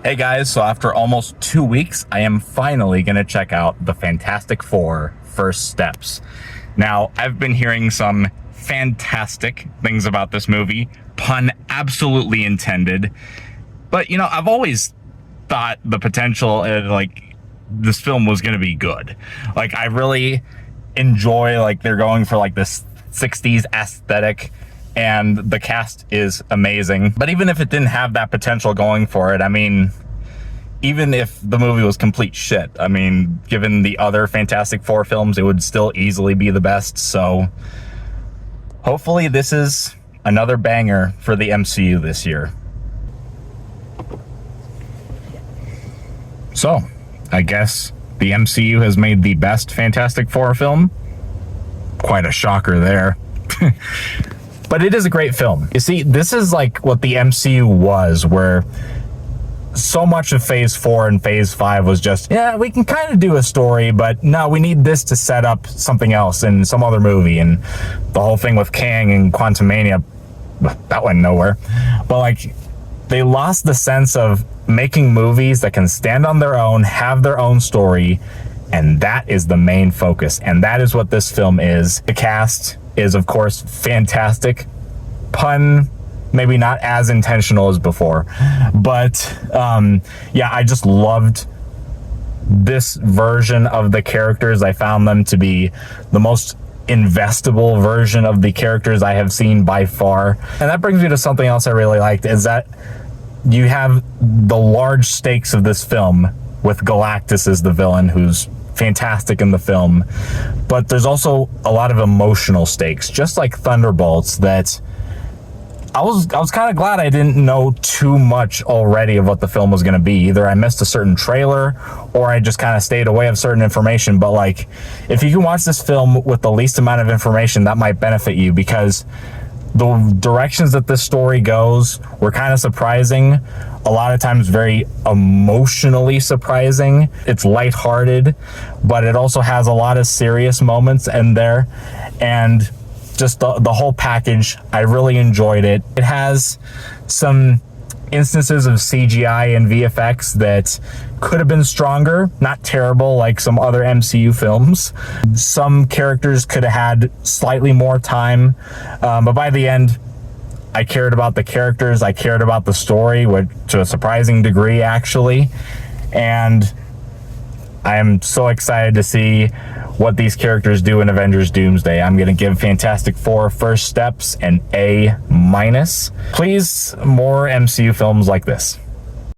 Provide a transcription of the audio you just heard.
Hey guys, so after almost 2 weeks, I am finally going to check out the Fantastic Four First Steps. Now, I've been hearing some fantastic things about this movie, pun absolutely intended. But, I've always thought the potential, this film was going to be good. I really enjoy, they're going for, this 60s aesthetic. And the cast is amazing. But even if it didn't have that potential going for it, even if the movie was complete shit, given the other Fantastic Four films, it would still easily be the best. So hopefully this is another banger for the MCU this year. So I guess the MCU has made the best Fantastic Four film. Quite a shocker there. But it is a great film. You see, this is what the MCU was, where so much of Phase 4 and Phase 5 was just, yeah, we can kind of do a story, but no, we need this to set up something else in some other movie. And the whole thing with Kang and Quantumania, that went nowhere. But they lost the sense of making movies that can stand on their own, have their own story, and that is the main focus. And that is what this film is. The cast is, of course, fantastic. Pun, maybe not as intentional as before. But, yeah, I just loved this version of the characters. I found them to be the most investable version of the characters I have seen by far. And that brings me to something else I really liked, is that you have the large stakes of this film with Galactus as the villain, who's fantastic in the film, but there's also a lot of emotional stakes, just like Thunderbolts, that I was kind of glad I didn't know too much already of what the film was going to be. Either I missed a certain trailer or I just kind of stayed away of certain information. But if you can watch this film with the least amount of information, that might benefit you, because the directions that this story goes were kind of surprising. A lot of times very emotionally surprising. It's lighthearted, but it also has a lot of serious moments in there. And just the whole package, I really enjoyed it. It has some instances of CGI and VFX that could have been stronger, not terrible like some other MCU films. Some characters could have had slightly more time, but by the end, I cared about the characters, I cared about the story, to a surprising degree, actually. And I am so excited to see what these characters do in Avengers Doomsday. I'm going to give Fantastic Four First Steps an A-. Please, more MCU films like this.